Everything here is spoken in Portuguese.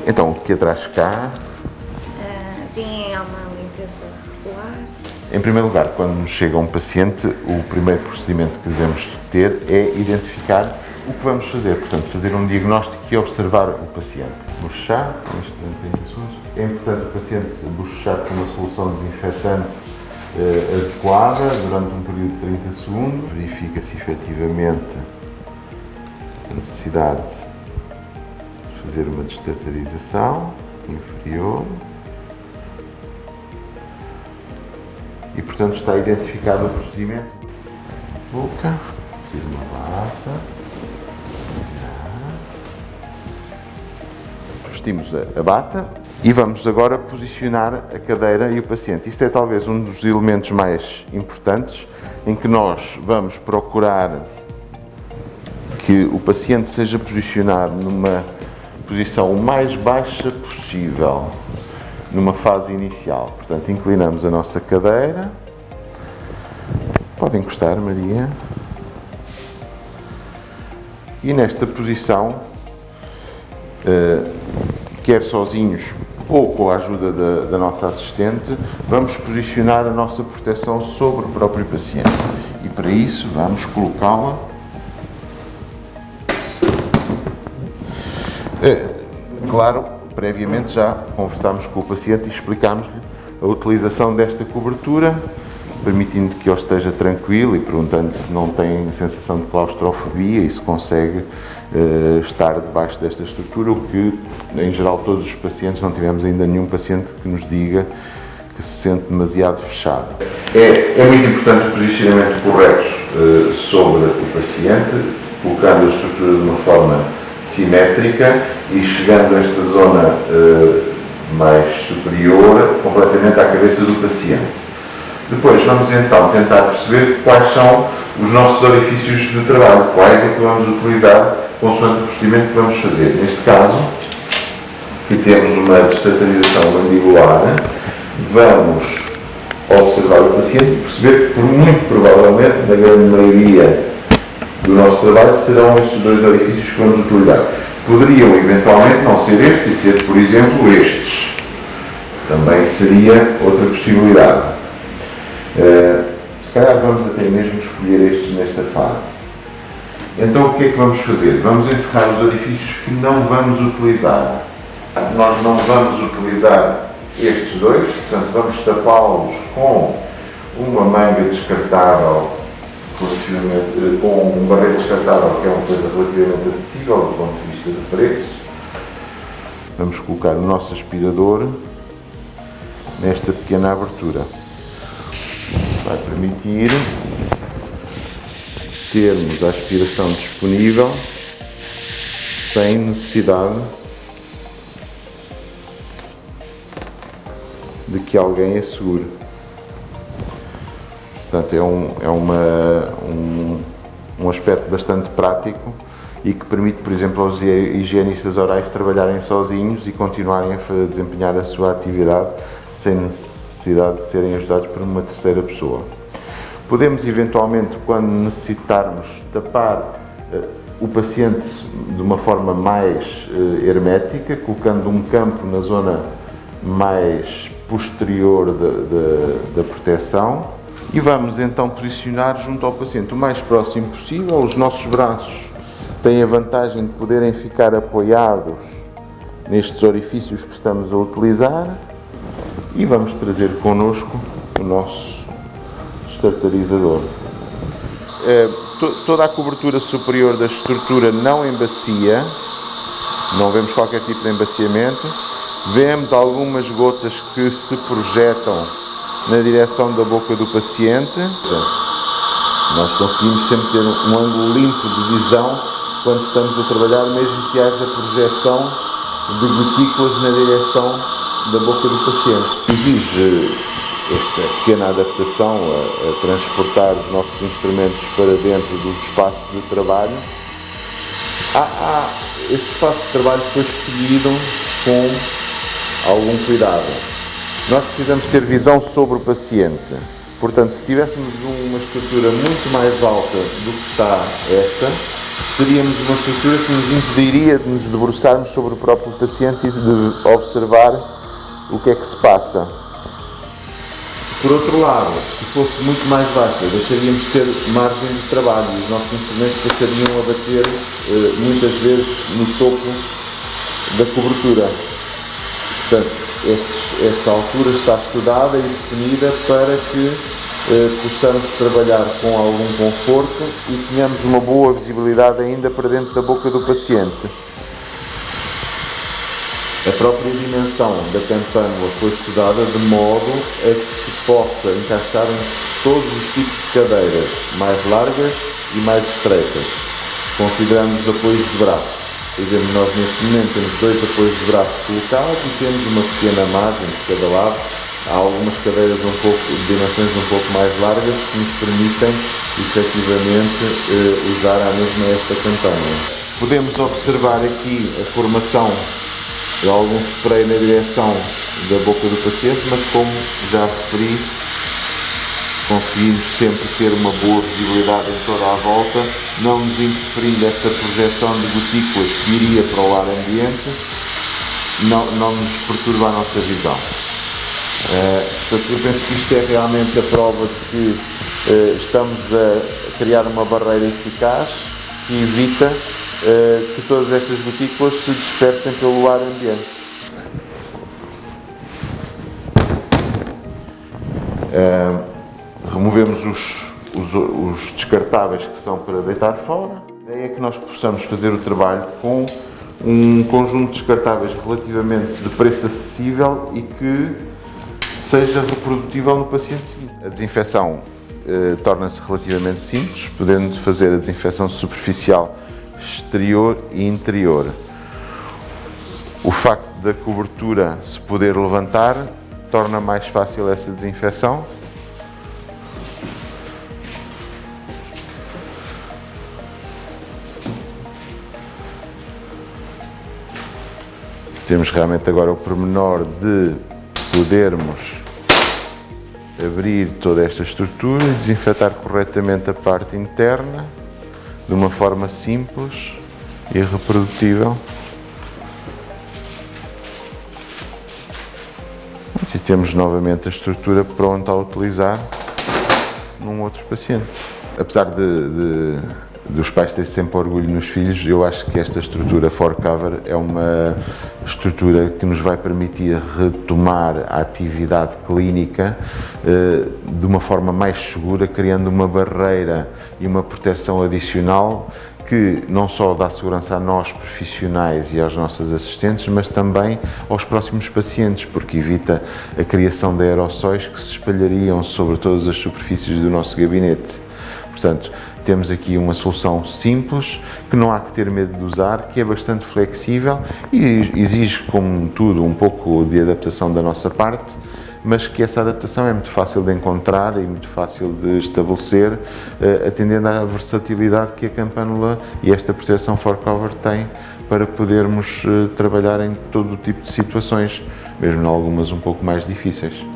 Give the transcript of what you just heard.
Então, o que traz cá? Tem uma limpeza regular. Em primeiro lugar, quando nos chega um paciente, o primeiro procedimento que devemos ter é identificar o que vamos fazer. Portanto, fazer um diagnóstico e observar o paciente. Bochechar, isto durante 30 segundos. É importante o paciente bochechar com uma solução desinfetante adequada durante um período de 30 segundos. Verifica-se efetivamente a necessidade de fazer uma destartarização inferior. E, portanto, está identificado o procedimento. Boca, tira uma bata. Vestimos a bata e vamos agora posicionar a cadeira e o paciente. Isto é talvez um dos elementos mais importantes em que nós vamos procurar que o paciente seja posicionado numa posição o mais baixa possível, numa fase inicial. Portanto, inclinamos a nossa cadeira. Pode encostar, Maria. E nesta posição, quer sozinhos ou com a ajuda da nossa assistente, vamos posicionar a nossa proteção sobre o próprio paciente. E para isso, vamos colocá-la claro, previamente já conversámos com o paciente e explicámos-lhe a utilização desta cobertura, permitindo que ele esteja tranquilo e perguntando-lhe se não tem sensação de claustrofobia e se consegue estar debaixo desta estrutura, o que, em geral, todos os pacientes, não tivemos ainda nenhum paciente que nos diga que se sente demasiado fechado. É muito importante o posicionamento correto sobre o paciente, colocando a estrutura de uma forma simétrica e chegando a esta zona mais superior, completamente à cabeça do paciente. Depois vamos então tentar perceber quais são os nossos orifícios de trabalho, quais é que vamos utilizar consoante o procedimento que vamos fazer. Neste caso, aqui temos uma destartarização mandibular, vamos observar o paciente e perceber que, muito provavelmente, na grande maioria do nosso trabalho, serão estes dois orifícios que vamos utilizar. Poderiam, eventualmente, não ser estes e ser, por exemplo, estes. Também seria outra possibilidade. Se calhar vamos até mesmo escolher estes nesta fase. Então, o que é que vamos fazer? Vamos encerrar os orifícios que não vamos utilizar. Nós não vamos utilizar estes dois, portanto, vamos tapá-los com uma manga descartável, com um barrete descartável, que é uma coisa relativamente acessível do ponto de vista de preço. Vamos colocar o nosso aspirador nesta pequena abertura. Vai permitir termos a aspiração disponível sem necessidade de que alguém a segure. Portanto, é um aspecto bastante prático e que permite, por exemplo, aos higienistas orais trabalharem sozinhos e continuarem a desempenhar a sua atividade sem necessidade de serem ajudados por uma terceira pessoa. Podemos, eventualmente, quando necessitarmos, tapar o paciente de uma forma mais hermética, colocando um campo na zona mais posterior da proteção. E vamos então posicionar junto ao paciente o mais próximo possível. Os nossos braços têm a vantagem de poderem ficar apoiados nestes orifícios que estamos a utilizar e vamos trazer connosco o nosso destartarizador. Toda a cobertura superior da estrutura não embacia, não vemos qualquer tipo de embaciamento, vemos algumas gotas que se projetam na direção da boca do paciente. Nós conseguimos sempre ter um ângulo limpo de visão quando estamos a trabalhar, mesmo que haja projeção de gotículas na direção da boca do paciente. Exige esta pequena adaptação a transportar os nossos instrumentos para dentro do espaço de trabalho. Este espaço de trabalho foi escolhido com algum cuidado. Nós precisamos ter visão sobre o paciente, Portanto, se tivéssemos uma estrutura muito mais alta do que está esta, teríamos uma estrutura que nos impediria de nos debruçarmos sobre o próprio paciente e de observar o que é que se passa. Por outro lado, se fosse muito mais baixa, deixaríamos de ter margem de trabalho e os nossos instrumentos passariam a bater muitas vezes no topo da cobertura. Portanto, esta altura está estudada e definida para que possamos trabalhar com algum conforto e tenhamos uma boa visibilidade ainda para dentro da boca do paciente. A própria dimensão da campânula foi estudada de modo a que se possa encaixar em todos os tipos de cadeiras, mais largas e mais estreitas. Consideramos os apoios de braço. Por exemplo, nós neste momento temos 2 apoios de braço colocados e temos uma pequena margem de cada lado. Há algumas cadeiras de dimensões um pouco mais largas que nos permitem efetivamente usar à mesma esta campânula. Podemos observar aqui a formação de algum spray na direção da boca do paciente, mas como já referi, conseguimos sempre ter uma boa visibilidade em toda a volta, não nos interferindo esta projeção de gotículas que iria para o ar ambiente, não nos perturba a nossa visão. Portanto, eu penso que isto é realmente a prova de que estamos a criar uma barreira eficaz que evita que todas estas gotículas se dispersem pelo ar ambiente. Removemos os descartáveis que são para deitar fora. A ideia é que nós possamos fazer o trabalho com um conjunto de descartáveis relativamente de preço acessível e que seja reprodutível no paciente seguinte. A desinfecção torna-se relativamente simples, podendo fazer a desinfecção superficial exterior e interior. O facto da cobertura se poder levantar torna mais fácil essa desinfecção. Temos realmente agora o pormenor de podermos abrir toda esta estrutura e desinfetar corretamente a parte interna de uma forma simples e reprodutível. E temos novamente a estrutura pronta a utilizar num outro paciente. Apesar dos pais terem sempre orgulho nos filhos, eu acho que esta estrutura 4Cover é uma estrutura que nos vai permitir retomar a atividade clínica de uma forma mais segura, criando uma barreira e uma proteção adicional que não só dá segurança a nós profissionais e aos nossos assistentes, mas também aos próximos pacientes, porque evita a criação de aerossóis que se espalhariam sobre todas as superfícies do nosso gabinete. Portanto, temos aqui uma solução simples, que não há que ter medo de usar, que é bastante flexível e exige, como tudo, um pouco de adaptação da nossa parte, mas que essa adaptação é muito fácil de encontrar e muito fácil de estabelecer, atendendo à versatilidade que a campânula e esta proteção 4Cover tem para podermos trabalhar em todo o tipo de situações, mesmo em algumas um pouco mais difíceis.